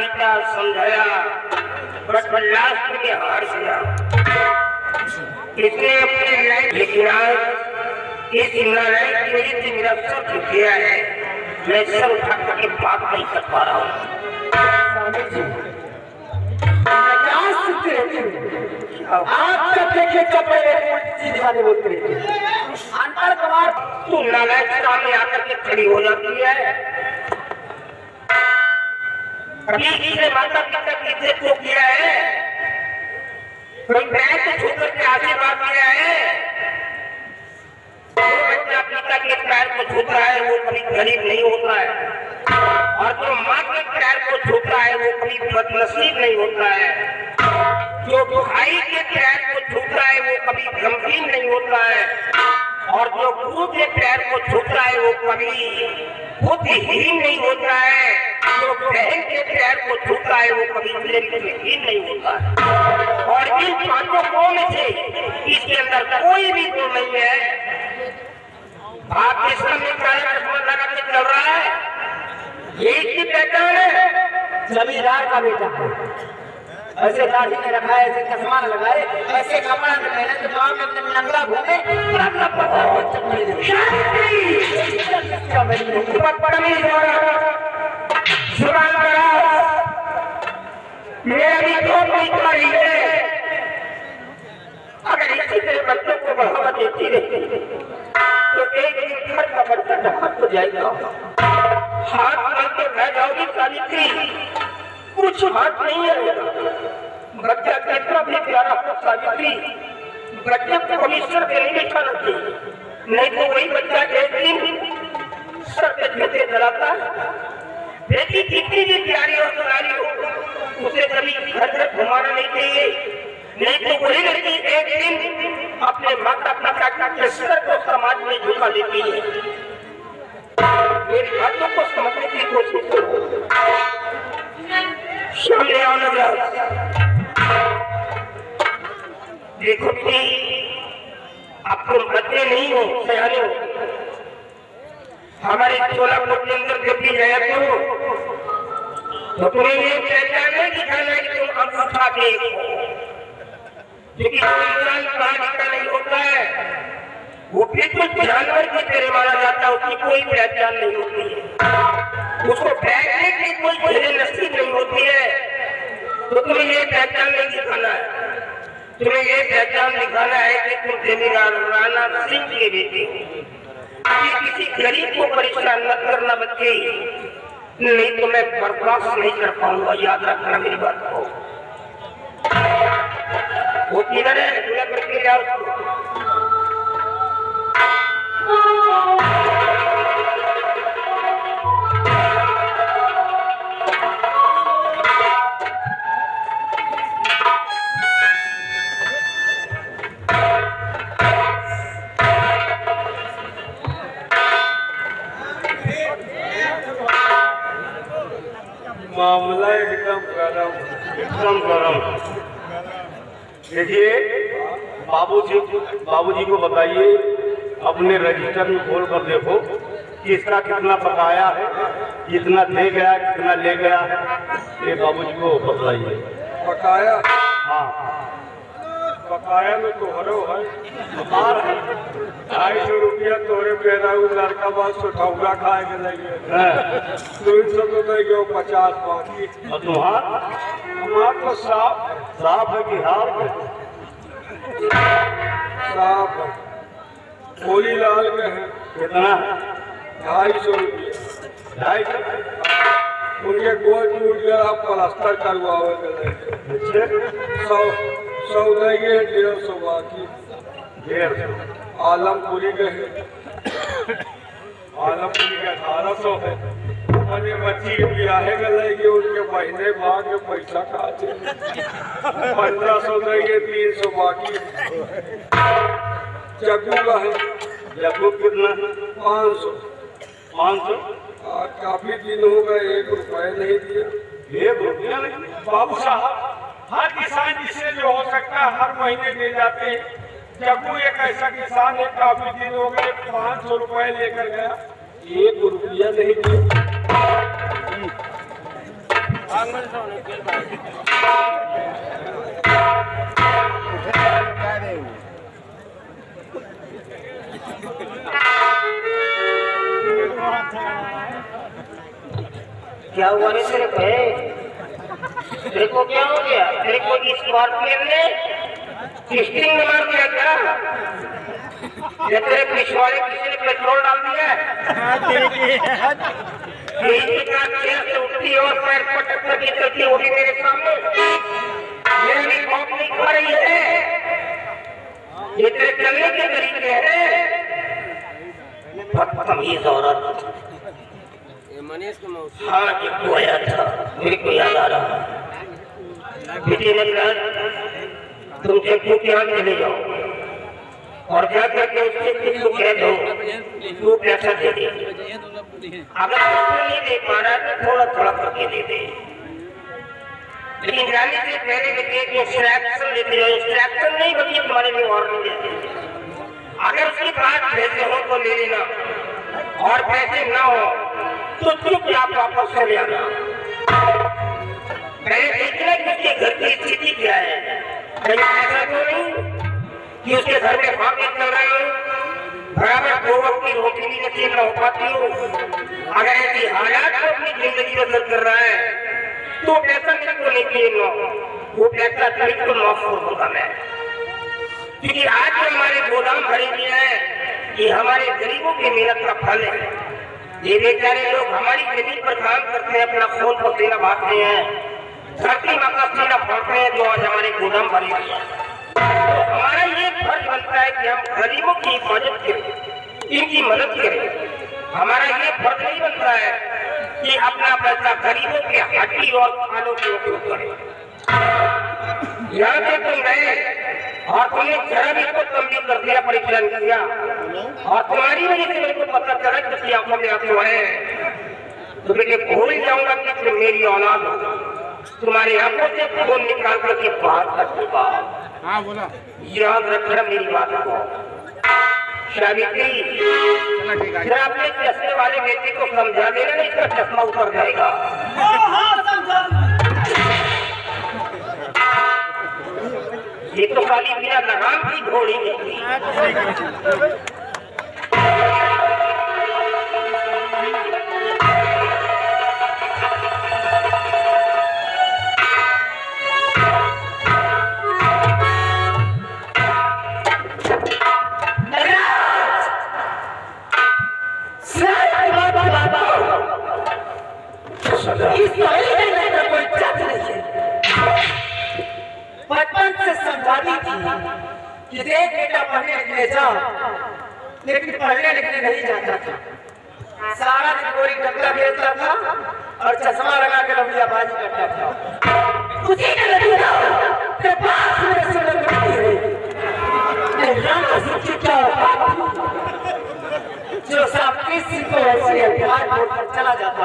पीता समझाया, बस लास्ट में हार गया। इसने अपनी लाइफ, लेकिन आज इस नालायक की वजह से मेरा सब छूट गया है। मैं सब उठा करके बात नहीं कर पा रहा हूँ। आप सब देखे कब पहले सीधे वाले बोलते रहते अनपढ़ गवार तू नालायक सामने आकर के खड़ी हो जाती है। कभी इसने माता पिता की इज्जत को किया है, कोई पैर को छू करके आशीर्वाद दिया है। जो बच्चा पिता के पैर को छूता है वो कभी गरीब नहीं होता है, और जो माँ के पैर को छूता है वो कभी बदनसीब नहीं होता है। जो भाई के पैर को छूता है वो कभी गमगीन नहीं होता है, और जो गुरु के पैर को छूता है वो कभी बुद्धिहीन नहीं होता है। जो बहन के पैर को छूता है वो कभी विहीन नहीं होता है। और इन पांचों को में से इसके अंदर कोई भी गुण नहीं है। आप इस समय काला चश्मा लगा के चल रहा है, ये इसकी पहचान है। जमींदार का बेटा ऐसे दाढ़ी में रखा है, ऐसे चश्मा लगाए, ऐसे कपड़ा में पहने तो गांव में नंगा घूमे, अगर इसी तरह बच्चों को बढ़ावा देती रही तो एक दिन घर का बच्चा ढहात हो जाएगा। हाथ में तो रह जाओगी सावित्री, कुछ हाथ नहीं आएगा। बच्चा कितना भी प्यारा हो सावित्री, बच्चे को ईश्वर के नहीं बिठाना चाहिए, नहीं तो वही बच्चा एक दिन सर पे जूते जलाता है। बेटी कितनी भी प्यारी और दुलारी हो, उसे कभी घर घर घुमाना नहीं चाहिए, नहीं तो वही लड़की एक दिन अपने माता पिता के सर को समाज में झुका देती है। मेरी बातों को समझने की कोशिश करो। सामने आओ नजर, देखो कि अब तुम बच्चे नहीं हो, सयाने हो। हमारे सोलापुर के अंदर जब भी गया तो तुम्हें ये पहचान नहीं दिखाना कि तुम अंगूठा देख हो, क्योंकि इंसान पढ़ा लिखा नहीं होता है, वो बिल्कुल जानवर की तरह माना जाता है। उसकी कोई पहचान नहीं होती है, उसको बैठने की कोई जगह नसीब नहीं होती है। तो तुम्हें ये पहचान नहीं दिखाना है, तुम्हें ये पहचान दिखाना है कि तुम जमींदार राणा सिंह के बेटे हो। किसी गरीब को परेशान न करना बच्चे, नहीं तो मैं बर्दाश्त नहीं कर पाऊंगा। याद रखना मेरी बात को। वो किधर है, दूल्हा करके जाओ। मामला एकदम गरम। देखिए बाबूजी को बताइए, अपने रजिस्टर में खोल कर देखो कि इसका कितना बकाया है, कितना दे गया, कितना ले गया। ये बाबूजी को बताइए। बकाया? हाँ, बकाया में तोहरो है 250 रुपया तोरे पैदा लड़का बात सुठौरा खाए के लगे 200 तो दे गयो 50 बाकी। और तुम्हार हमार तो साफ है कि हार साफ है। होली लाल के हैं कितना? 250 रुपया। 250? उनके गोल टूट गया, प्लास्टर करवावे के लगे 100 देंगे, 150 बाकी। 150? आलमपुरी के हैं, आलमपुरी के 1800 है। मैंने बच्ची के ब्याहे के लगे, उनके महीने भाग के पैसा खाते 1500 देंगे, 300 बाकी। जग्गू का है। जग्गू कितना? 500। 500? काफी दिन हो गए, 1 रुपया नहीं दिया। 1 रुपया नहीं? बाबू साहब, हर किसान जिससे जो हो सकता है हर महीने दे जाते हैं। जग्गू एक ऐसा किसान है, काफी दिन हो गए, 500 रुपए लेकर गया, 1 रुपया नहीं दिया। क्या हुआ रे तेरे पे? तेरे को क्या हो गया? तेरे को स्कॉर्पियन ने किस्टिंग में मार दिया क्या? या तेरे पिछवाड़े किसी ने पेट्रोल डाल दिया? यही का चेयर से उठती और पैर पटक कर चलती होगी मेरे सामने। ये भी कॉप नहीं खा रही है। ये तेरे चलने के तरीके हैं। बदतमीज औरत। हाँ, जिनको आया था मेरे को याद आ रहा। बेटी ने कहा तुम चक्कू के यहाँ चले जाओ और जा करके उससे किसी को कह दो तू पैसा दे दे। अगर पैसा नहीं दे पा रहा तो थोड़ा थोड़ा करके दे दे, लेकिन जाने से पहले इंस्ट्रक्शन लेते जाओ। इंस्ट्रक्शन नहीं बल्कि तुम्हारे लिए वार्निंग देते। अगर उसके पास पैसे हो तो ले लेना और पैसे ना हो तो चुपचाप वापस चले आना। मैंने देखना कि उसके घर की स्थिति क्या है। कहीं ऐसा तो नहीं कि उसके घर में भाग्य चल रहे हो, बराबर 2 वक्त की रोटी भी नसीब न हो पाती हो। अगर ऐसी हालात में अपनी जिंदगी बसर कर रहा है तो पैसा बिल्कुल नहीं खेलना, वो पैसा बिल्कुल माफ होगा मैं। क्योंकि आज जो हमारे गोदाम भरे हुए हैं ये हमारे गरीबों की मेहनत का फल है। ये बेचारे लोग हमारी जमीन पर काम करते हैं, अपना खून पसीना बहाते हैं, धरती माँ का सीना फाड़ते हैं जो आज हमारे गोदाम भरे हुए हैं। तो हमारा ये फर्ज बनता है कि हम गरीबों की हिफाजत करें, इनकी मदद करें। हमारा ये फर्ज नहीं बनता है कि अपना पैसा गरीबों के हड्डी और खालों के उपयोग करें। यहाँ से तुम गए और तुमने जरा भी इसको कमजोर कर दिया, परेशान किया और तुम्हारी वजह से मेरे को पता चला कि आंखों में आंसू आए तो बेटे भूल जाऊंगा कि तुम मेरी औलाद हो। तुम्हारी आंखों से खून निकाल करके बाहर कर दूंगा। हाँ बोला। याद रखना मेरी बात को। सावित्री, जरा अपने चश्मे वाले बेटे को समझा देना, नहीं इसका चश्मा उतर जाएगा। ये तो खाली बिना लगाम की घोड़ी निकली। बचपन से समझाती थी कि देख बेटा पढ़ने लिखने जाओ, लेकिन पढ़ने लिखने नहीं जाता था। सारा दिन कोई डंगा खेलता था और चश्मा लगा के लौंडियाबाजी करता था। उसी ने लगी ना के पास मेरे से लगती है जो साहब किसी को ऐसे प्यार बोलकर चला जाता।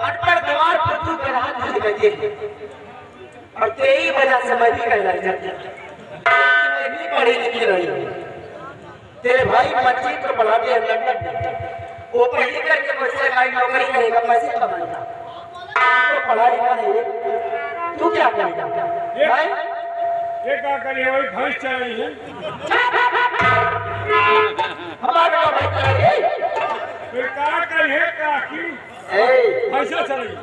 अटपट गवार पत्तू के हाथ में लगे और तेरी वजह से मैं भी कहलाई जाती, मैं भी पढ़ी लिखी रही। तेरे भाई मस्जिद को बढ़ा दिया लंदन में, वो पढ़ी करके मुझसे भाई नौकरी करेगा, पैसे कमाएगा। तो पढ़ा लिखा नहीं, तू क्या करेगा? ये क्या करिए? वही भैंस चलाई है। हमारा भाई करेगा फिर क्या करिए? काकी भैंसा चलाई।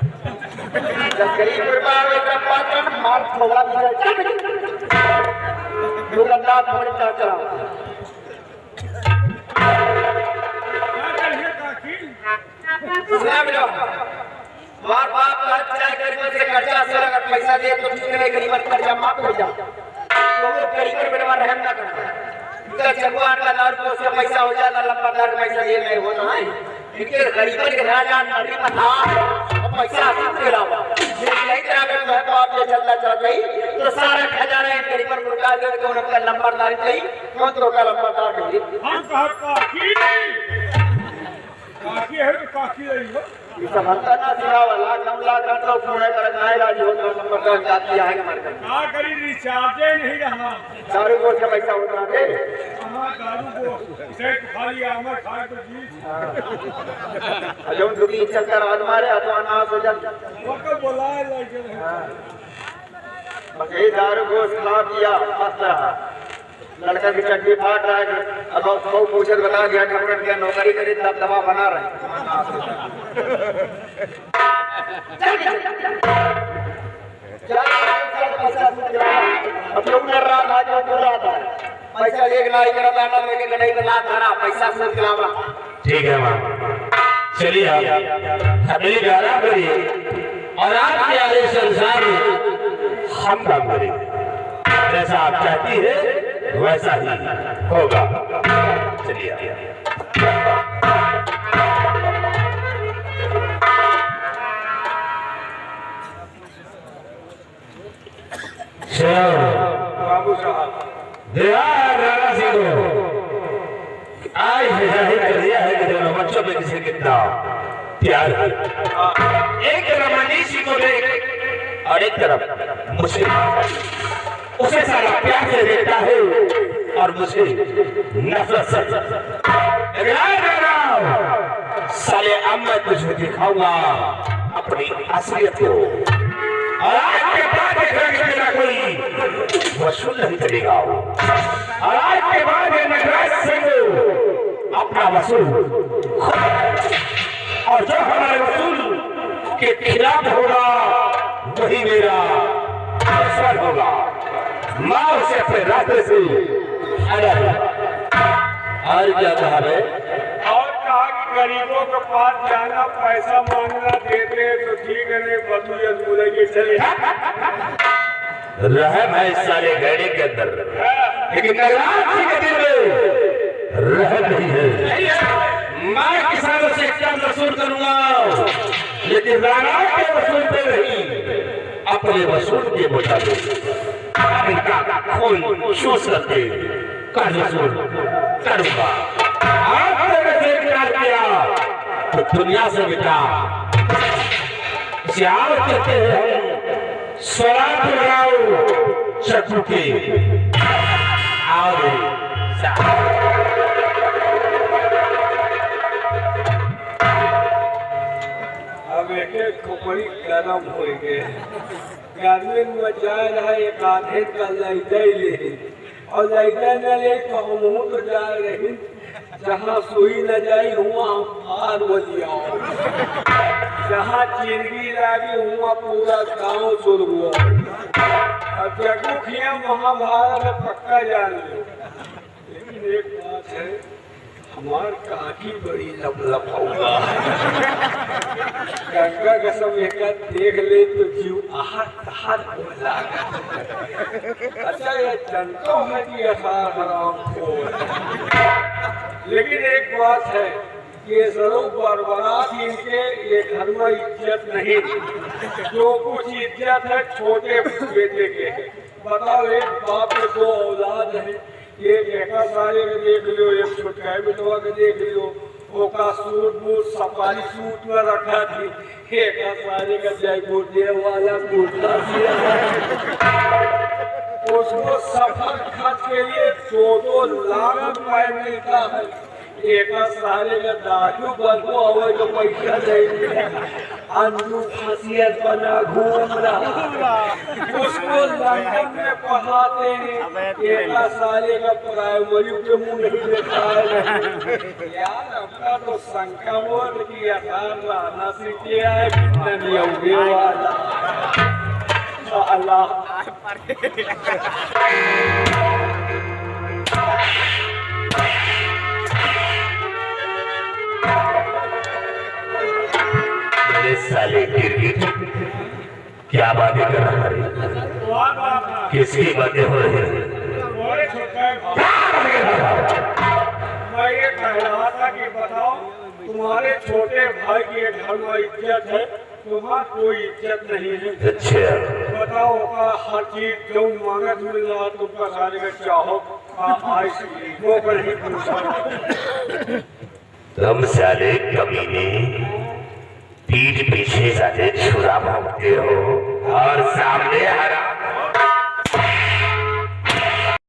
जब गरीब परिवार में जब पात्र मार थोड़ा भी दुर्गंधा थोड़ी चला मार बाप से कर्जा से अगर पैसा दे तो ठीक है, गरीब कर्जा माफ हो जा तो वो गरीब परिवार रहम ना करना। चकुआर का दर को उससे पैसा हो जाता, लंबा दर पैसा ये नहीं होना है। क्योंकि गरीबन के राजा नदी पता पैसा के अलावा यही तरह का मैं तो आप ये चलता चल गई तो सारा खजाना गरीबन को निकाल के उनका नंबरदारी गई कौन तो का नंबरदार गई। हम कहा काकी है तो काकी रही हो। ये सब हंता ना सिलावा लाख 9 लाख तो पूरा कर नहीं राजी हो तो नंबर का जाती आएगा मार कर का करी रिचार्जे नहीं रहा दारू को से पैसा उठा दे हां दारू को इसे खाली आमर खाए तो जी जो दुखी चल कर आज मारे तो ना हो जा वो को बुलाए लगे बकरी दारू को खा दिया मस्त रहा लड़का की चड्डी फाट रहा है अब बहु पूछत बता दिया कि हमने क्या नौकरी करी तब दवा बना रहे अब लोग कर रहा था जो कर रहा था पैसा एक लाई करा था ना लेके गड़ाई में लात धरा पैसा से खिलावा ठीक है माँ चलिए आप हमें प्यारा करिए और आपके आगे संसार में हम काम करेंगे जैसा आप चाहती है वैसा ही होगा चलिए बाबू साहब राणा सिंह आज जाहिर कर दिया है कि दोनों बच्चों में किसी कितना प्यार है एक तरफ मनीषी को देख और एक तरफ मुझे उसे सारा प्यार से देखता है और मुझे नफरत से साले अब मैं तुझे दिखाऊंगा अपनी असलियत को और आज के बाद मेरा कोई वसूल नहीं करेगा और आज के बाद ये नटराज सिंह अपना वसूल और जो हमारे वसूल के खिलाफ होगा वही मेरा दुश्मन होगा माँ उसे अपने रास्ते से और क्या कहा है और कहा कि गरीबों के पास जाना पैसा मांगना देते तो ठीक है नहीं बदूयत बोलेंगे चलिए रहम है इस सारे गहरे के अंदर लेकिन नगराज सिंह के दिल में रहम नहीं है मैं किसानों से कम वसूल करूंगा लेकिन राणा के वसूल पे नहीं अपने वसूल के मुताबिक इनका खून चूस करके कर वसूल करूंगा आपने वैसे इनकार किया तो दुनिया से मिटा श्याम कहते हैं स्वराज लगाओ शत्रु के आओ अब एक खोपड़ी गरम हो गए गर्मी में जा रहा है एक आधे का लाइटा ले और लाइटा न ले तो हम तो जा रहे जहाँ सुई न जाई हुआ हार बजिया जहाँ चिंगी लागी हुआ पूरा गांव सुर हुआ और जगमुखिया महाभारत में पक्का जान लो लेकिन एक बात है हमार काकी बड़ी लप होगा गंगा का सब एक देख ले तो जीव आहत आहत बोला अच्छा ये जनता है कि आसार हराम खोर लेकिन एक बात है ये जरूर बरबरात इनके ये घर में इज्जत नहीं जो कुछ इज्जत है छोटे बेटे के बताओ एक बाप के 2 औलाद है एक एका सारे के देख लियो एक छोटका बिटवा के देख लियो ओका सूट बूट सफारी सूट में रखा थी एका सारे का जयपुर दे वाला कुर्ता उसको सफर खर्च के लिए 2-2 लाख रुपए मिलता है एक सारे का दारू बदबू हो तो पैसा नहीं अंजू खासियत बना घूम रहा उसको लंदन में पढ़ाते हैं एक साले का प्राइमरी के मुंह नहीं देखा है यार अपना तो संक्रमण की आसार रहना सीखे है कितने नहीं होंगे वाला अल्लाह साले गिरगिट क्या बातें कर रहा है किसकी बातें हो रही है मैं ये कह रहा था कि बताओ तुम्हारे छोटे भाई की घर में इज्जत है तुम्हारा कोई इज्जत नहीं है अच्छा बताओ का हर चीज जो मांगत मिल रहा तुमका सारे का चाहो वो पर ही पूछा तुम साले कमीने पीठ पीछे जाके छुरा भोंकते हो और सामने हरा